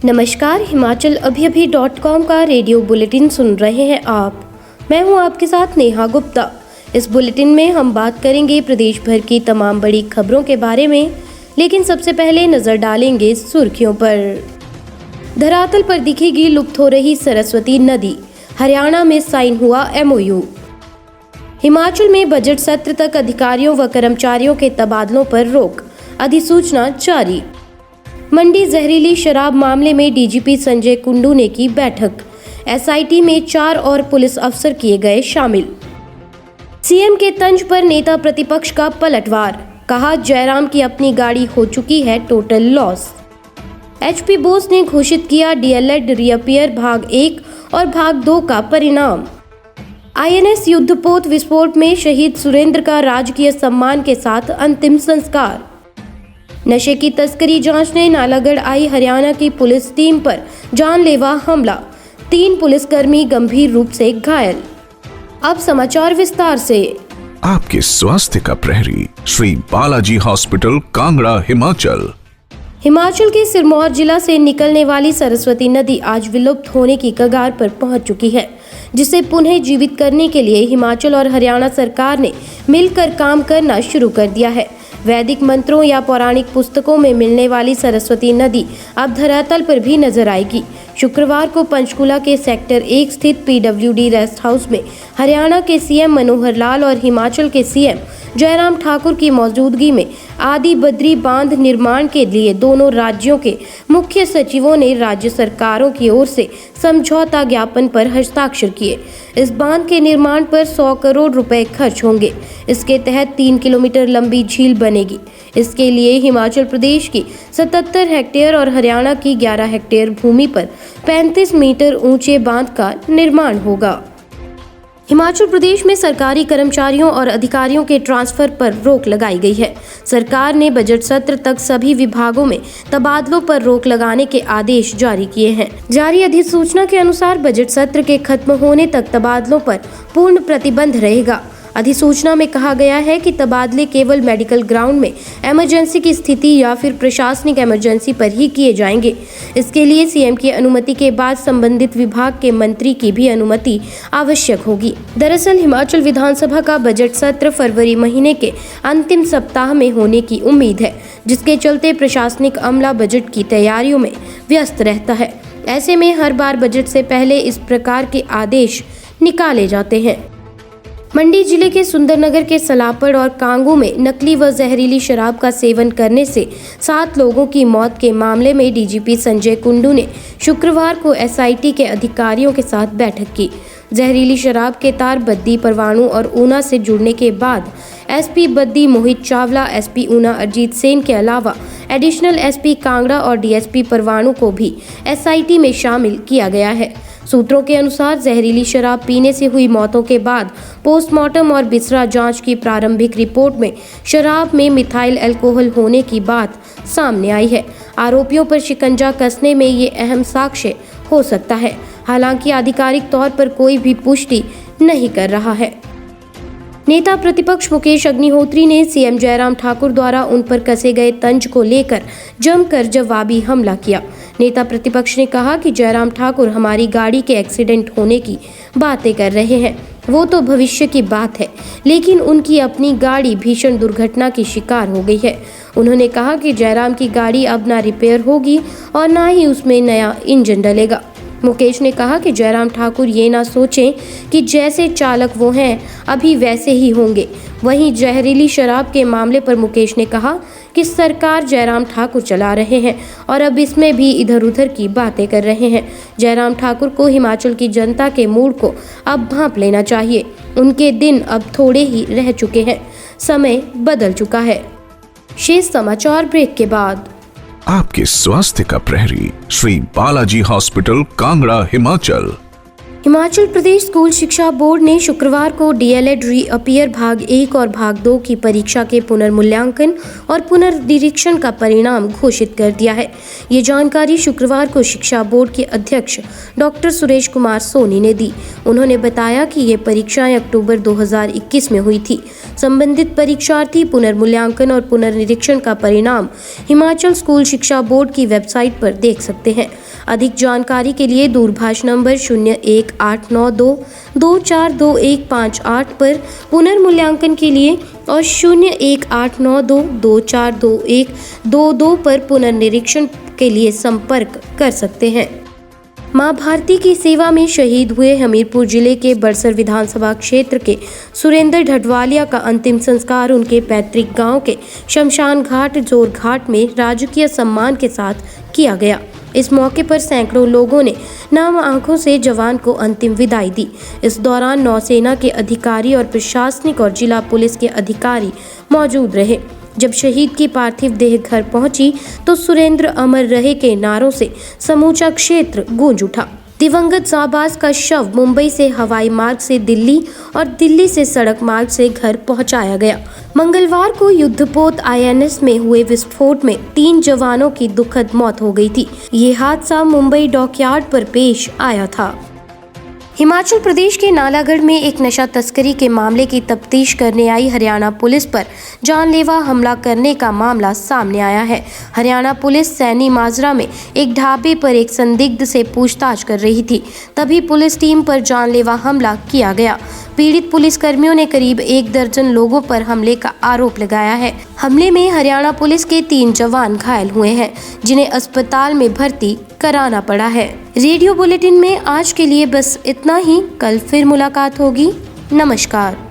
नमस्कार, himachalavhi.com का radio bulletin सुन रहे हैं आप। मैं हूं आपके साथ नेहा गुप्ता। इस बुलेटिन में हम बात करेंगे प्रदेश भर की तमाम बड़ी खबरों के बारे में, लेकिन सबसे पहले नजर डालेंगे सुर्खियों पर। धरातल पर दिखेगी लुप्त हो रही सरस्वती नदी, हरियाणा में साइन हुआ MOU। हिमाचल में बजट सत्र तक अधिकारियों व कर्मचारियों के तबादलों पर रोक, अधिसूचना जारी। मंडी जहरीली शराब मामले में डीजीपी संजय कुंडू ने की बैठक, SIT में 4 और पुलिस अफसर किए गए शामिल। सीएम के तंज पर नेता प्रतिपक्ष का पलटवार, कहा जयराम की अपनी गाड़ी हो चुकी है टोटल लॉस। HP बोस ने घोषित किया DLED रीअपियर भाग 1 और भाग 2 का परिणाम। INS युद्धपोत विस्फोट में शहीद सुरेंद्र का राजकीय सम्मान के साथ अंतिम संस्कार। नशे की तस्करी जांचने नालागढ़ आई हरियाणा की पुलिस टीम पर जानलेवा हमला, 3 पुलिसकर्मी गंभीर रूप से घायल। अब समाचार विस्तार से। आपके स्वास्थ्य का प्रहरी श्री बालाजी हॉस्पिटल कांगड़ा हिमाचल। हिमाचल के सिरमौर जिला से निकलने वाली सरस्वती नदी आज विलुप्त होने की कगार पर पहुंच चुकी है, जिसे पुनः जीवित करने के लिए हिमाचल और हरियाणा सरकार ने मिलकर काम करना शुरू कर दिया है। वैदिक मंत्रों या पौराणिक पुस्तकों में मिलने वाली सरस्वती नदी अब धरातल पर भी नजर आएगी। शुक्रवार को पंचकुला के सेक्टर 1 स्थित PWD रेस्ट हाउस में हरियाणा के CM मनोहर लाल और हिमाचल के CM जयराम ठाकुर की मौजूदगी में आदि बद्री बांध निर्माण के लिए दोनों राज्यों के मुख्य सचिवों ने राज्य सरकारों की ओर से समझौता ज्ञापन पर हस्ताक्षर किए। इस बांध के निर्माण पर 100 करोड़ रुपए खर्च होंगे। इसके तहत 3 किलोमीटर लंबी झील बनेगी। इसके लिए हिमाचल प्रदेश की 77 हेक्टेयर और हरियाणा की 11 हेक्टेयर भूमि पर 35 मीटर ऊंचे बांध का निर्माण होगा। हिमाचल प्रदेश में सरकारी कर्मचारियों और अधिकारियों के ट्रांसफर पर रोक लगाई गई है। सरकार ने बजट सत्र तक सभी विभागों में तबादलों पर रोक लगाने के आदेश जारी किए हैं। जारी अधिसूचना के अनुसार बजट सत्र के खत्म होने तक तबादलों पर पूर्ण प्रतिबंध रहेगा। अधिसूचना में कहा गया है कि तबादले केवल मेडिकल ग्राउंड में इमरजेंसी की स्थिति या फिर प्रशासनिक इमरजेंसी पर ही किए जाएंगे। इसके लिए CM की अनुमति के बाद संबंधित विभाग के मंत्री की भी अनुमति आवश्यक होगी। दरअसल हिमाचल विधानसभा का बजट सत्र फरवरी महीने के अंतिम सप्ताह में होने की उम्मीद है, जिसके चलते प्रशासनिक अमला बजट की तैयारियों में व्यस्त रहता है। ऐसे में हर बार बजट से पहले इस प्रकार के आदेश निकाले जाते हैं। मंडी जिले के सुंदरनगर के सलापड़ और कांगू में नकली व जहरीली शराब का सेवन करने से 7 लोगों की मौत के मामले में डीजीपी संजय कुंडू ने शुक्रवार को SIT के अधिकारियों के साथ बैठक की। जहरीली शराब के तार बद्दी, परवाणु और ऊना से जुड़ने के बाद SP बद्दी मोहित चावला, SP ऊना अरजीत सेन के अलावा एडिशनल SP कांगड़ा और DSP परवाणु को भी SIT में शामिल किया गया है। सूत्रों के अनुसार जहरीली शराब पीने से हुई मौतों के बाद पोस्टमार्टम और बिसरा जांच की प्रारंभिक रिपोर्ट में शराब में मिथाइल अल्कोहल होने की बात सामने आई है। आरोपियों पर शिकंजा कसने में ये अहम साक्ष्य हो सकता है। हालांकि आधिकारिक तौर पर कोई भी पुष्टि नहीं कर रहा है। नेता प्रतिपक्ष मुकेश अग्निहोत्री ने CM जयराम ठाकुर द्वारा उन पर कसे गए तंज को लेकर जमकर जवाबी हमला किया। नेता प्रतिपक्ष ने कहा कि जयराम ठाकुर हमारी गाड़ी के एक्सीडेंट होने की बातें कर रहे हैं। वो तो भविष्य की बात है, लेकिन उनकी अपनी गाड़ी भीषण दुर्घटना की शिकार हो गई है। उन्होंने कहा कि जयराम की गाड़ी अब ना रिपेयर होगी और ना ही उसमें नया इंजन डलेगा। मुकेश ने कहा कि जयराम ठाकुर ये ना सोचें कि जैसे चालक वो हैं अभी वैसे ही होंगे। वहीं जहरीली शराब के मामले पर मुकेश ने कहा कि सरकार जयराम ठाकुर चला रहे हैं और अब इसमें भी इधर उधर की बातें कर रहे हैं। जयराम ठाकुर को हिमाचल की जनता के मूड को अब भांप लेना चाहिए। उनके दिन अब थोड़े ही रह चुके हैं, समय बदल चुका है। शेष समाचार ब्रेक के बाद। आपके स्वास्थ्य का प्रहरी श्री बालाजी हॉस्पिटल कांगड़ा हिमाचल। हिमाचल प्रदेश स्कूल शिक्षा बोर्ड ने शुक्रवार को डीएलएड रीअपियर भाग 1 और भाग 2 की परीक्षा के पुनर्मूल्यांकन और पुनर्निरीक्षण का परिणाम घोषित कर दिया है। ये जानकारी शुक्रवार को शिक्षा बोर्ड के अध्यक्ष डॉक्टर सुरेश कुमार सोनी ने दी। उन्होंने बताया कि ये परीक्षाएं अक्टूबर 2021 में हुई थी। संबंधित परीक्षार्थी पुनर्मूल्यांकन और पुनर्निरीक्षण का परिणाम हिमाचल स्कूल शिक्षा बोर्ड की वेबसाइट पर देख सकते हैं। अधिक जानकारी के लिए दूरभाष नंबर 018922422158 पर पुनर्मूल्यांकन के लिए और 018922422122 पर पुनर्निरीक्षण के लिए संपर्क कर सकते हैं। मां भारती की सेवा में शहीद हुए हमीरपुर जिले के बड़सर विधानसभा क्षेत्र के सुरेंद्र ढटवालिया का अंतिम संस्कार उनके पैतृक गांव के शमशान घाट जोर घाट में राजकीय सम्मान के साथ किया गया। इस मौके पर सैकड़ों लोगों ने नम आंखों से जवान को अंतिम विदाई दी। इस दौरान नौसेना के अधिकारी और प्रशासनिक और जिला पुलिस के अधिकारी मौजूद रहे। जब शहीद की पार्थिव देह घर पहुंची तो सुरेंद्र अमर रहे के नारों से समूचा क्षेत्र गूंज उठा। दिवंगत जाबाज का शव मुंबई से हवाई मार्ग से दिल्ली और दिल्ली से सड़क मार्ग से घर पहुंचाया गया। मंगलवार को युद्धपोत आईएनएस में हुए विस्फोट में 3 जवानों की दुखद मौत हो गई थी। ये हादसा मुंबई डॉकयार्ड पर पेश आया था। हिमाचल प्रदेश के नालागढ़ में एक नशा तस्करी के मामले की तफ्तीश करने आई हरियाणा पुलिस पर जानलेवा हमला करने का मामला सामने आया है। हरियाणा पुलिस सैनी माजरा में एक ढाबे पर एक संदिग्ध से पूछताछ कर रही थी, तभी पुलिस टीम पर जानलेवा हमला किया गया। पीड़ित पुलिस कर्मियों ने करीब 1 दर्जन लोगों पर हमले का आरोप लगाया है। हमले में हरियाणा पुलिस के 3 जवान घायल हुए हैं, जिन्हें अस्पताल में भर्ती कराना पड़ा है। रेडियो बुलेटिन में आज के लिए बस इतना ही। कल फिर मुलाकात होगी। नमस्कार।